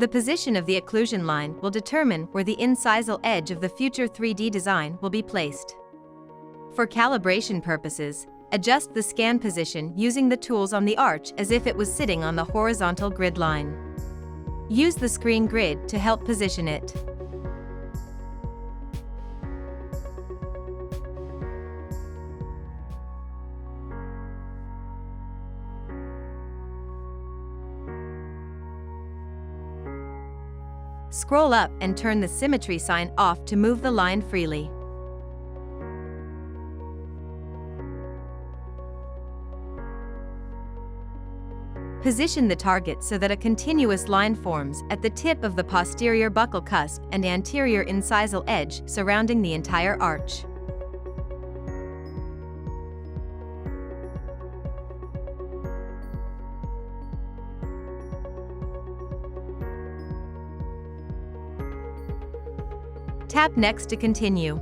The position of the occlusion line will determine where the incisal edge of the future 3D design will be placed. For calibration purposes, adjust the scan position using the tools on the arch as if it was sitting on the horizontal grid line. Use the screen grid to help position it. Scroll up and turn the symmetry sign off to move the line freely. Position the target so that a continuous line forms at the tip of the posterior buccal cusp and anterior incisal edge surrounding the entire arch. Tap Next to continue.